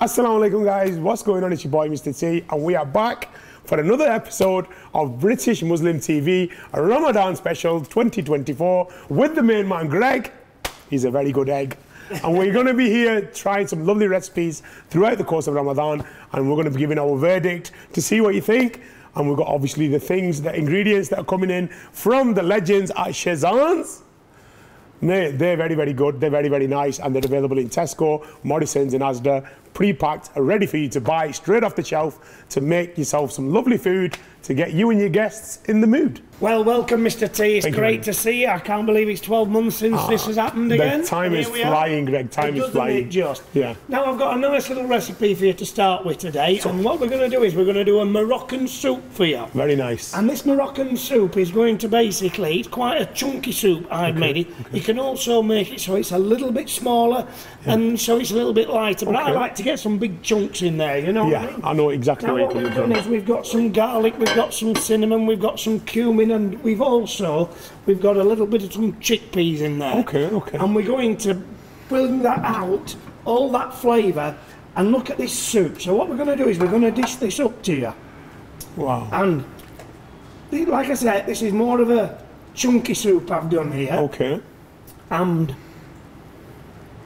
Assalamu alaikum guys, what's going on? It's your boy Mr. T and we are back for another episode of British Muslim TV Ramadan Special 2024 with the main man Greg. He's a very good egg. And we're going to be here trying some lovely recipes throughout the course of Ramadan, and we're going to be giving our verdict to see what you think. And we've got obviously the ingredients that are coming in from the legends at Shazans. They're very, very good. They're very, very nice, and they're available in Tesco, Morrison's and Asda, pre-packed, ready for you to buy straight off the shelf to make yourself some lovely food to get you and your guests in the mood. Well, welcome, Mr. T. It's great to see you. I can't believe it's 12 months since this has happened again. The time is flying, Greg. Time is flying. It just. Yeah. Now, I've got a nice little recipe for you to start with today. And what we're going to do is we're going to do a Moroccan soup for you. Very nice. And this Moroccan soup is going to basically, it's quite a chunky soup I've made it. You can also make it so it's a little bit smaller and so it's a little bit lighter. But I like to get some big chunks in there, you know what I mean? I know exactly what we've done is we've got some garlic, we've got some cinnamon, we've got some cumin, and we've got a little bit of some chickpeas in there. Okay. And we're going to bring that out, all that flavour, and look at this soup. So what we're going to do is we're going to dish this up to you. Wow. And like I said, this is more of a chunky soup I've done here. Okay. And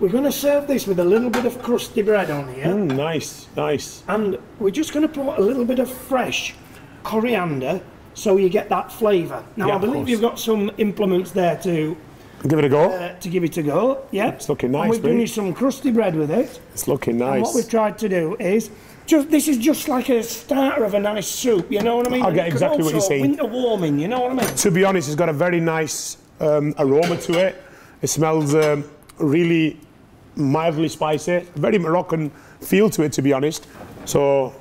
we're going to serve this with a little bit of crusty bread on here. Nice. And we're just going to put a little bit of fresh coriander so you get that flavour. Now, I believe you've got some implements there to give it a go. To give it a go, yeah. It's looking nice. And we've done you some crusty bread with it. It's looking nice. And what we've tried to do is this is just like a starter of a nice soup, you know what I mean? I get exactly what you're saying. Winter warming, you know what I mean? To be honest, it's got a very nice aroma to it. It smells really mildly spicy, very Moroccan feel to it, to be honest. So,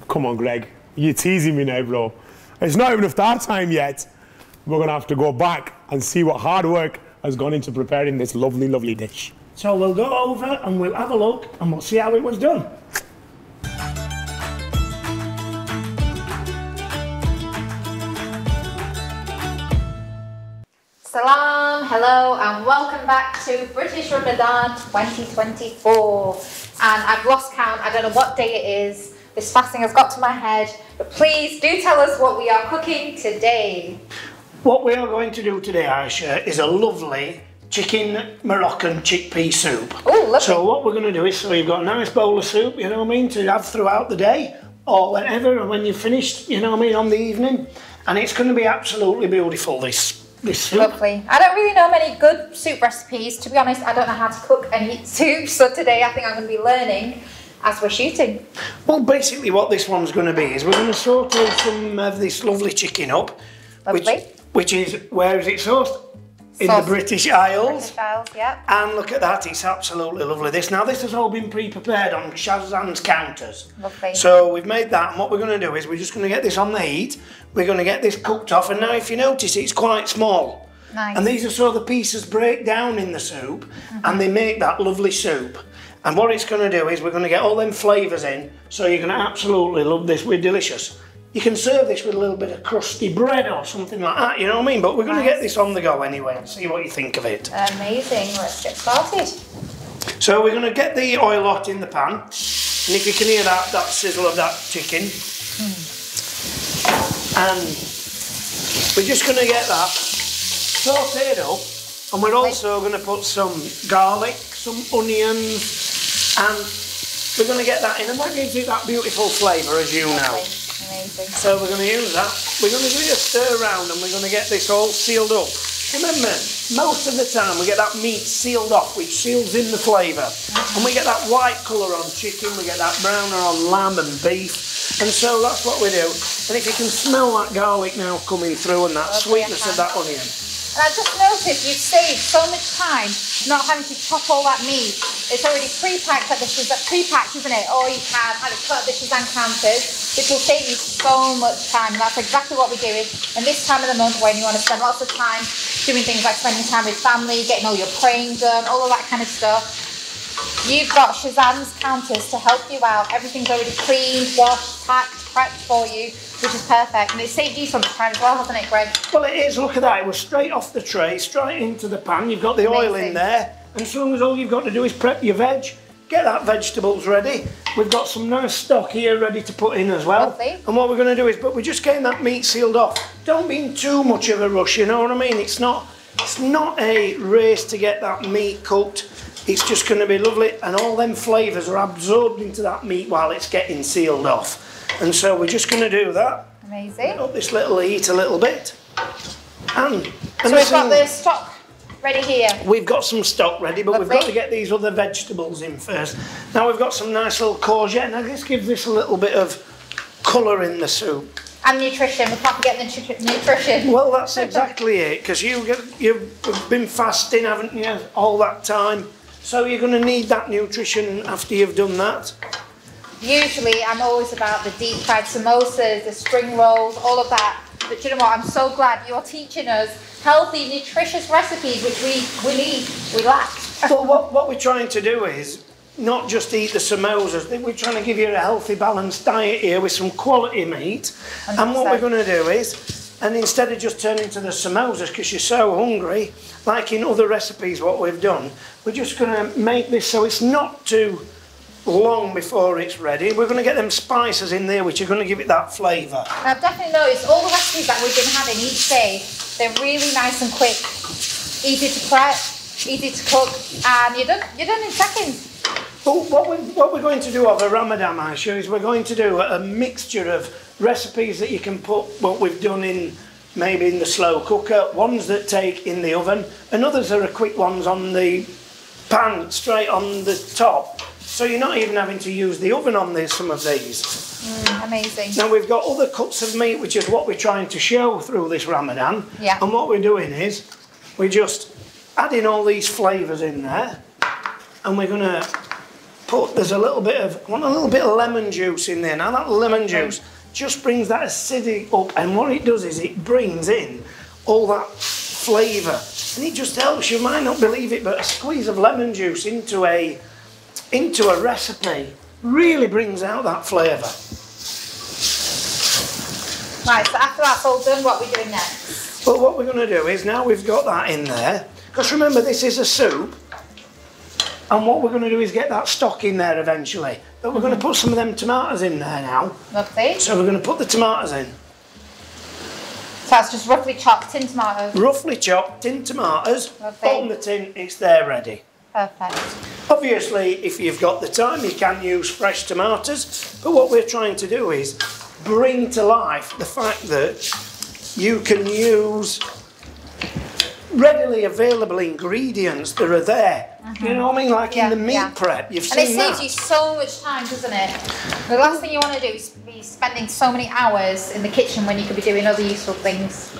come on, Greg, you're teasing me now, bro. It's not even iftar time yet. We're gonna have to go back and see what hard work has gone into preparing this lovely, lovely dish. So we'll go over and we'll have a look and we'll see how it was done. Salam, hello, and welcome back to British Ramadan 2024. And I've lost count, I don't know what day it is. This fasting has got to my head, but please do tell us what we are cooking today. What we are going to do today, Aisha, is a lovely chicken Moroccan chickpea soup. Oh, lovely. So what we're going to do is, so you've got a nice bowl of soup, you know what I mean, to have throughout the day, or whenever, when you've finished, you know what I mean, on the evening. And it's going to be absolutely beautiful, this soup. Lovely. I don't really know many good soup recipes. To be honest, I don't know how to cook and eat soup, so today I think I'm going to be learning as we're shooting. Well, basically what this one's going to be is we're going to saute some of this lovely chicken up. Lovely. Which is, where is it sourced? In the British Isles. British Isles, yeah. And look at that, it's absolutely lovely. Now this has all been pre-prepared on Shazan's counters. Lovely. So we've made that, and what we're going to do is we're just going to get this on the heat. We're going to get this cooked off, and now if you notice, it's quite small. Nice. And these are so the pieces break down in the soup, and they make that lovely soup. And what it's going to do is we're going to get all them flavours in, so you're going to absolutely love this. We're delicious. You can serve this with a little bit of crusty bread or something like that, you know what I mean? But we're going to get this on the go anyway and see what you think of it. Amazing, let's get started. So we're going to get the oil hot in the pan, and if you can hear that sizzle of that chicken, and we're just going to get that sauteed up, and we're also going to put some garlic, some onions, and we're going to get that in, and that gives it that beautiful flavour, as you know. Amazing. So we're going to use that. We're going to give it a stir around, and we're going to get this all sealed up. Remember, most of the time we get that meat sealed off, which seals in the flavour. And we get that white colour on chicken, we get that browner on lamb and beef. And so that's what we do. And if you can smell that garlic now coming through and that sweetness of that onion. And I just noticed you've saved so much time not having to chop all that meat. It's already pre-packed at pre-packed, isn't it? Or you can have it cut at the Shazan counters, which will save you so much time. And that's exactly what we're doing. And this time of the month when you want to spend lots of time doing things like spending time with family, getting all your praying done, all of that kind of stuff, you've got Shazan's counters to help you out. Everything's already cleaned, washed, packed, prepped for you, which is perfect. And it saved you some time as well, hasn't it, Greg? Well, it is. Look at that. It was straight off the tray, straight into the pan. You've got the oil in there. And as long as all you've got to do is prep your veg, get that vegetables ready. We've got some nice stock here ready to put in as well. Lovely. And what we're going to do is, but we're just getting that meat sealed off. Don't be in too much of a rush, you know what I mean? It's not a race to get that meat cooked. It's just going to be lovely, and all them flavours are absorbed into that meat while it's getting sealed off. And so we're just going to do that. Amazing. Up this little heat a little bit. And so we've got the stock ready here. We've got some stock ready, but Lovely. we've got to get these other vegetables in first. Now we've got some nice little courgette. Now this gives this a little bit of colour in the soup. And nutrition, we can't forget the nutrition. Well, that's exactly it, because you've been fasting, haven't you, all that time. So you're going to need that nutrition after you've done that. Usually I'm always about the deep fried samosas, the spring rolls, all of that. But you know what, I'm so glad you're teaching us healthy, nutritious recipes, which we need, we lack. Well, what we're trying to do is not just eat the samosas. We're trying to give you a healthy, balanced diet here with some quality meat. 100%. And what we're going to do is, and instead of just turning to the samosas because you're so hungry, like in other recipes what we've done, we're just going to make this so it's not too long before it's ready. We're going to get them spices in there which are going to give it that flavour. I've definitely noticed all the recipes that we've been having each day, they're really nice and quick, easy to prep, easy to cook, and you're done in seconds. Well, what we're going to do over Ramadan, Aisha, is we're going to do a mixture of recipes that you can put what we've done in, maybe in the slow cooker, ones that take in the oven, and others are quick ones on the pan, straight on the top. So you're not even having to use the oven on some of these. Amazing. Now we've got other cuts of meat, which is what we're trying to show through this Ramadan. Yeah. And what we're doing is, we're just adding all these flavours in there, and we're going to put, there's a little bit of lemon juice in there. Now that lemon juice just brings that acidity up, and what it does is it brings in all that flavour, and it just helps. You might not believe it, but a squeeze of lemon juice into a recipe really brings out that flavour. Right, so after that's all done, what are we doing next? Well, what we're going to do is, now we've got that in there, because remember this is a soup, and what we're going to do is get that stock in there eventually. But we're going to put some of them tomatoes in there now. Lovely. So we're going to put the tomatoes in. So that's just roughly chopped tin tomatoes. Roughly chopped tin tomatoes. Lovely. Open the tin, it's there ready. Perfect. Obviously, if you've got the time, you can use fresh tomatoes. But what we're trying to do is bring to life the fact that you can use readily available ingredients that are there. You know what I mean? Like in the meat prep, you've seen that. And it saves you so much time, doesn't it? The last thing you want to do is be spending so many hours in the kitchen when you could be doing other useful things.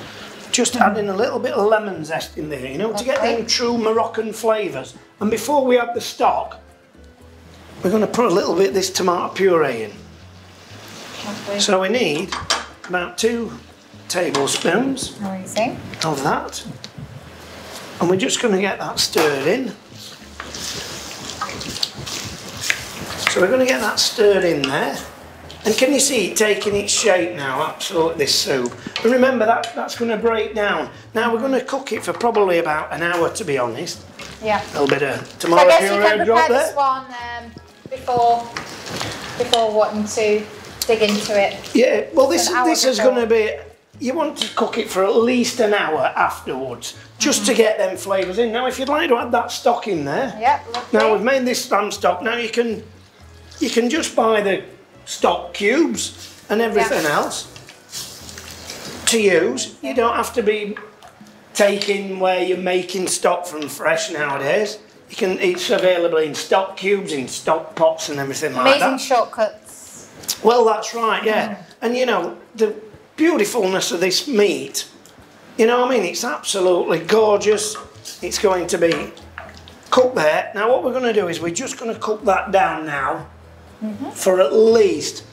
Just adding a little bit of lemon zest in there, you know, to get them true Moroccan flavours. And before we add the stock, we're going to put a little bit of this tomato puree in. Lovely. So we need about 2 tablespoons Amazing. of that. And we're just going to get that stirred in. So we're going to get that stirred in there. And can you see it taking its shape now, absolutely, this soup? And remember, that's going to break down. Now we're going to cook it for probably about an hour, to be honest. Yeah. A little bit of So tomato I guess you can puree drop prepare there. this one before wanting to dig into it. Yeah, well this is before. going to be, you want to cook it for at least an hour afterwards, just to get them flavours in. Now if you'd like to add that stock in there, Lovely. now we've made this lamb stock, now you can just buy the stock cubes and everything else to use. You don't have to be taking where you're making stock from fresh nowadays. It's available in stock cubes, in stock pots and everything like that. Amazing shortcuts. Well, that's right, yeah. And you know, the beautifulness of this meat, you know what I mean? It's absolutely gorgeous. It's going to be cooked there. Now what we're going to do is we're just going to cook that down now for at least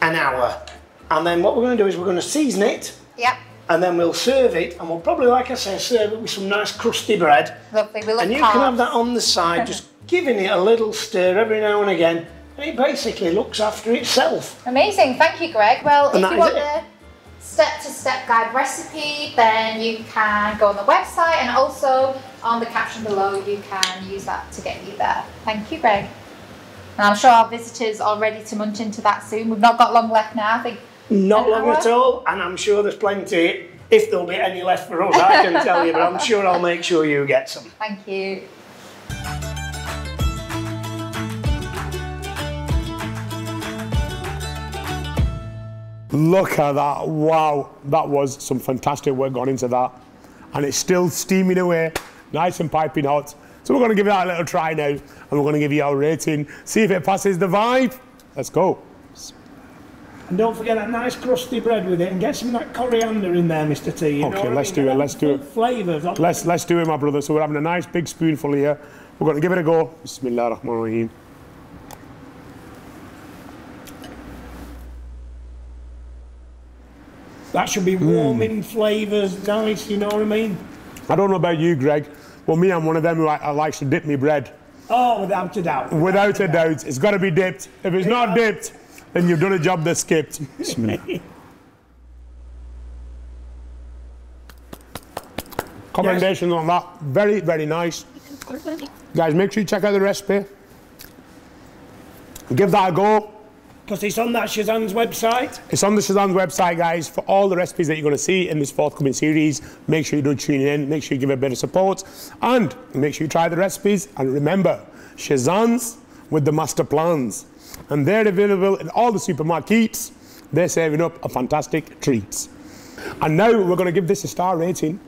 an hour. And then what we're going to do is we're going to season it. Yep. And then we'll serve it, and we'll probably, like I say, serve it with some nice crusty bread. Lovely. We love and you can have that on the side, just giving it a little stir every now and again, and it basically looks after itself. Amazing. Thank you, Greg. Well, And if you want the step-to-step guide recipe, then you can go on the website, and also on the caption below, you can use that to get you there. Thank you, Greg. And I'm sure our visitors are ready to munch into that soon. We've not got long left now, I think. Not long at all, and I'm sure there's plenty, if there'll be any left for us, I can tell you, but I'm sure I'll make sure you get some. Thank you. Look at that, wow. That was some fantastic work gone into that. And it's still steaming away, nice and piping hot. So we're gonna give that a little try now, and we're gonna give you our rating, see if it passes the vibe. Let's go. And don't forget that nice crusty bread with it, and get some of that coriander in there, Mr. T. Okay, let's do it, let's do it. Flavours. Let's do it, my brother. So we're having a nice big spoonful here. We're gonna give it a go. Bismillah ar-Rahman ar-Rahim. That should be warming flavours, nice, you know what I mean? I don't know about you, Greg, but me, I'm one of them who I likes to dip me bread. Oh, without a doubt. Without a doubt. It's got to be dipped. If it's not dipped, then you've done a job that's skipped. Commendations on that. Very, very nice. Guys, make sure you check out the recipe. Give that a go. Because it's on that Shazan's website. It's on the Shazan's website, guys, for all the recipes that you're going to see in this forthcoming series. Make sure you do tune in. Make sure you give it a bit of support. And make sure you try the recipes. And remember, Shazan's with the master plans. And they're available in all the supermarkets. They're serving up a fantastic treats. And now we're going to give this a star rating.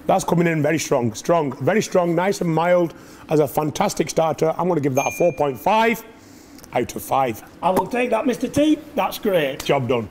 That's coming in very strong, very strong, nice and mild as a fantastic starter. I'm going to give that a 4.5 out of 5. I will take that, Mr. T. That's great. Job done.